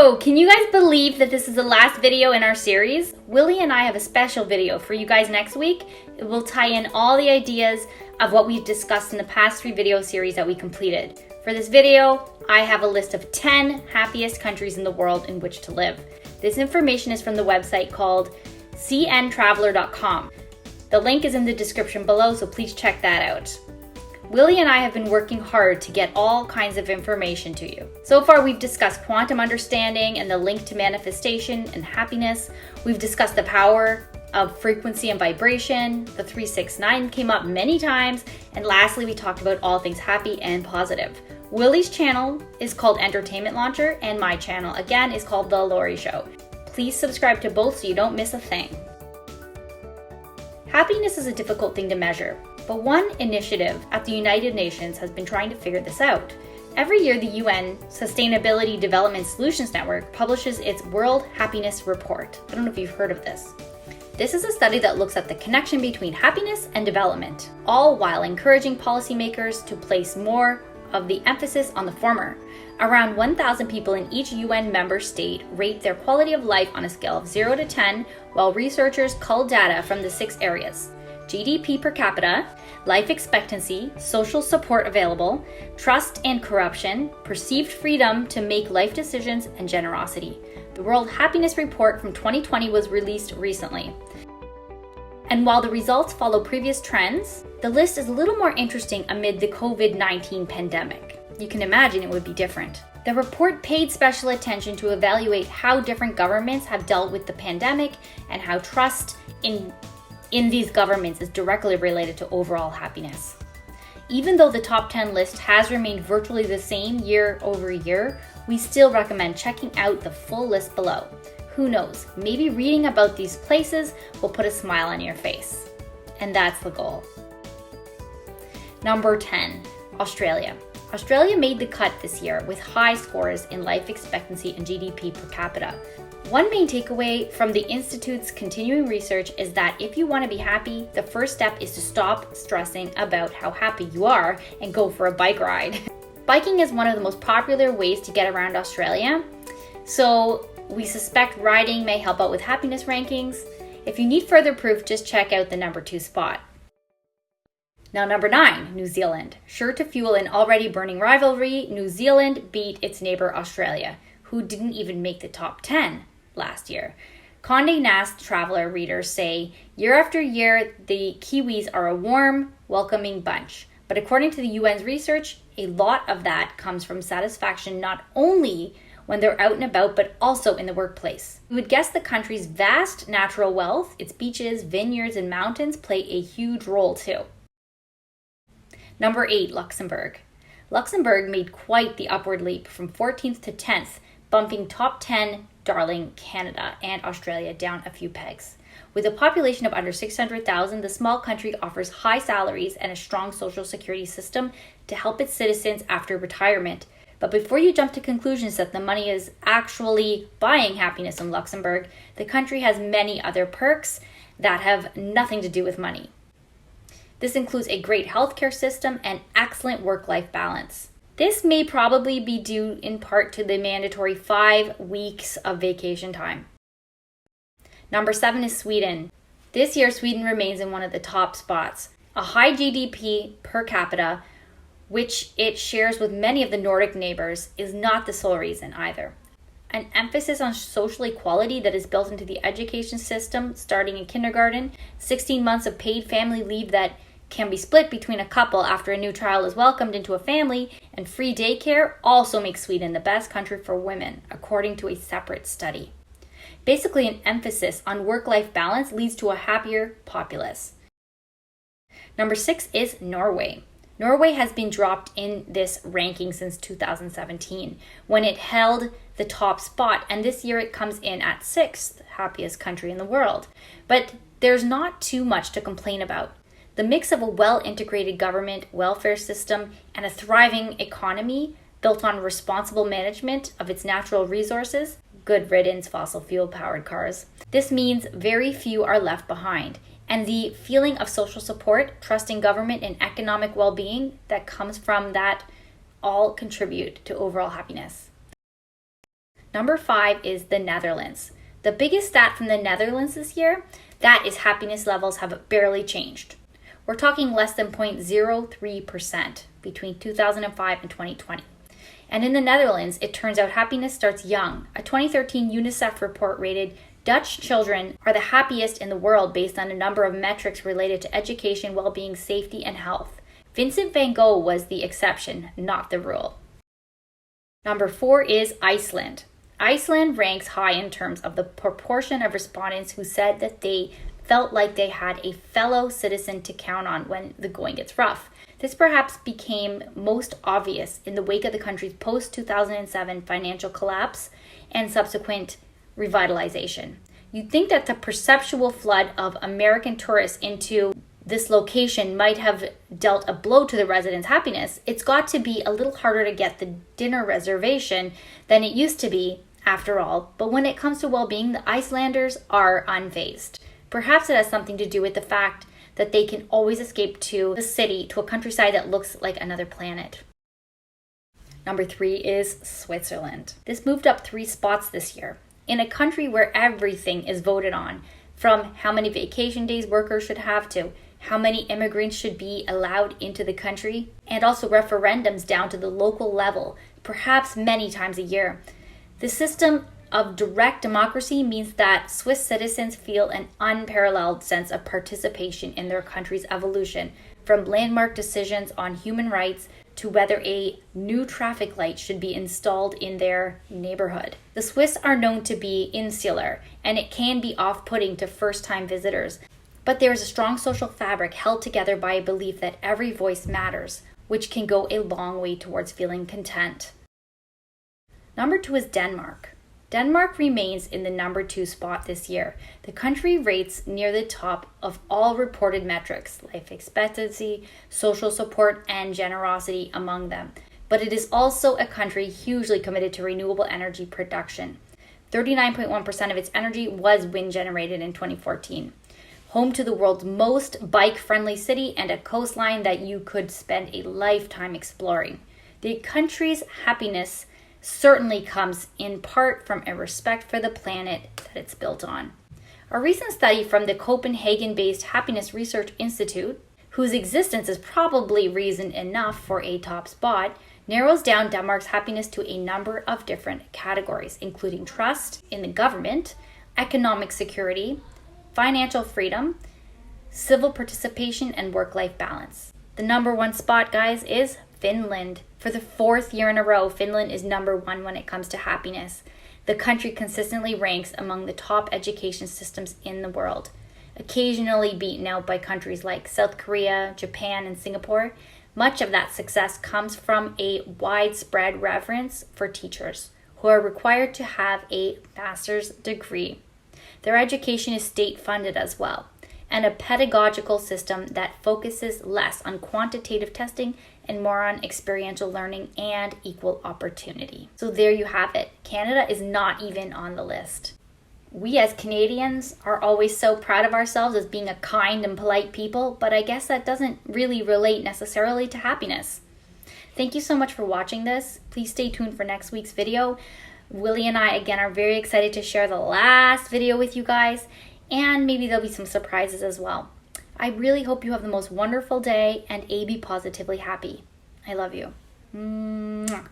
So, can you guys believe that this is the last video in our series? Willie and I have a special video for you guys next week. It will tie in all the ideas of what we've discussed in the past 3 video series that we completed. For this video, I have a list of 10 happiest countries in the world in which to live. This information is from the website called cntraveler.com. The link is in the description below, so please check that out. Willie and I have been working hard to get all kinds of information to you. So far, we've discussed quantum understanding and the link to manifestation and happiness. We've discussed the power of frequency and vibration. The 369 came up many times. And lastly, we talked about all things happy and positive. Willie's channel is called Entertainment Launcher, and my channel, again, is called The Lori Show. Please subscribe to both so you don't miss a thing. Happiness is a difficult thing to measure, but one initiative at the United Nations has been trying to figure this out. Every year, the UN Sustainability Development Solutions Network publishes its World Happiness Report. I don't know if you've heard of this. This is a study that looks at the connection between happiness and development, all while encouraging policymakers to place more of the emphasis on the former. Around 1,000 people in each UN member state rate their quality of life on a scale of 0 to 10, while researchers cull data from the 6 areas: GDP per capita, life expectancy, social support available, trust and corruption, perceived freedom to make life decisions, and generosity. The World Happiness Report from 2020 was released recently. And while the results follow previous trends, the list is a little more interesting amid the COVID-19 pandemic. You can imagine it would be different. The report paid special attention to evaluate how different governments have dealt with the pandemic and how trust in these governments is directly related to overall happiness. Even though the top 10 list has remained virtually the same year over year, we still recommend checking out the full list below. Who knows, maybe reading about these places will put a smile on your face. And that's the goal. Number 10, Australia. Australia made the cut this year with high scores in life expectancy and GDP per capita. One main takeaway from the Institute's continuing research is that if you want to be happy, the first step is to stop stressing about how happy you are and go for a bike ride. Biking is one of the most popular ways to get around Australia, so we suspect riding may help out with happiness rankings. If you need further proof, just check out the number 2 spot. Now, number 9, New Zealand. Sure to fuel an already burning rivalry, New Zealand beat its neighbor Australia, who didn't even make the top 10 last year. Condé Nast Traveler readers say, year after year, the Kiwis are a warm, welcoming bunch. But according to the UN's research, a lot of that comes from satisfaction not only when they're out and about, but also in the workplace. We would guess the country's vast natural wealth, its beaches, vineyards, and mountains play a huge role too. Number 8, Luxembourg. Luxembourg made quite the upward leap from 14th to 10th, bumping top 10 darling Canada and Australia down a few pegs. With a population of under 600,000, the small country offers high salaries and a strong social security system to help its citizens after retirement. But before you jump to conclusions that the money is actually buying happiness in Luxembourg, the country has many other perks that have nothing to do with money. This includes a great healthcare system and excellent work-life balance. This may probably be due in part to the mandatory 5 weeks of vacation time. Number 7 is Sweden. This year, Sweden remains in one of the top spots. A high GDP per capita, which it shares with many of the Nordic neighbors, is not the sole reason either. An emphasis on social equality that is built into the education system starting in kindergarten, 16 months of paid family leave that can be split between a couple after a new child is welcomed into a family, and free daycare also makes Sweden the best country for women, according to a separate study. Basically, an emphasis on work-life balance leads to a happier populace. Number 6 is Norway. Norway has been dropped in this ranking since 2017, when it held the top spot, and this year it comes in at 6th happiest country in the world. But there's not too much to complain about. The mix of a well-integrated government, welfare system, and a thriving economy built on responsible management of its natural resources, good riddance fossil fuel-powered cars. This means very few are left behind, and the feeling of social support, trust in government, and economic well-being that comes from that all contribute to overall happiness. Number 5 is the Netherlands. The biggest stat from the Netherlands this year, that is happiness levels have barely changed. We're talking less than 0.03% between 2005 and 2020. And in the Netherlands, it turns out happiness starts young. A 2013 UNICEF report rated Dutch children are the happiest in the world based on a number of metrics related to education, well-being, safety, and health. Vincent van Gogh was the exception, not the rule. Number 4 is Iceland. Iceland ranks high in terms of the proportion of respondents who said that they felt like they had a fellow citizen to count on when the going gets rough. This perhaps became most obvious in the wake of the country's post-2007 financial collapse and subsequent revitalization. You'd think that the perceptual flood of American tourists into this location might have dealt a blow to the residents' happiness. It's got to be a little harder to get the dinner reservation than it used to be, after all. But when it comes to well-being, the Icelanders are unfazed. Perhaps it has something to do with the fact that they can always escape to the city, to a countryside that looks like another planet. Number 3 is Switzerland. This moved up 3 spots this year. In a country where everything is voted on, from how many vacation days workers should have to how many immigrants should be allowed into the country, and also referendums down to the local level, perhaps many times a year. The system of direct democracy means that Swiss citizens feel an unparalleled sense of participation in their country's evolution, from landmark decisions on human rights to whether a new traffic light should be installed in their neighborhood. The Swiss are known to be insular, and it can be off-putting to first-time visitors. But there is a strong social fabric held together by a belief that every voice matters, which can go a long way towards feeling content. Number 2 is Denmark. Denmark remains in the number 2 spot this year. The country rates near the top of all reported metrics, life expectancy, social support, and generosity among them. But it is also a country hugely committed to renewable energy production. 39.1% of its energy was wind generated in 2014. Home to the world's most bike-friendly city and a coastline that you could spend a lifetime exploring. The country's happiness certainly comes in part from a respect for the planet that it's built on. A recent study from the Copenhagen-based Happiness Research Institute, whose existence is probably reason enough for a top spot, narrows down Denmark's happiness to a number of different categories, including trust in the government, economic security, financial freedom, civil participation, and work-life balance. The number 1 spot, guys, is Finland. For the 4th year in a row, Finland is number 1 when it comes to happiness. The country consistently ranks among the top education systems in the world, occasionally beaten out by countries like South Korea, Japan, and Singapore. Much of that success comes from a widespread reverence for teachers, who are required to have a master's degree. Their education is state-funded as well, and a pedagogical system that focuses less on quantitative testing and more on experiential learning and equal opportunity. So there you have it. Canada is not even on the list. We as Canadians are always so proud of ourselves as being a kind and polite people, but I guess that doesn't really relate necessarily to happiness. Thank you so much for watching this. Please stay tuned for next week's video. Willie and I, again, are very excited to share the last video with you guys, and maybe there'll be some surprises as well. I really hope you have the most wonderful day and be positively happy. I love you. Mwah.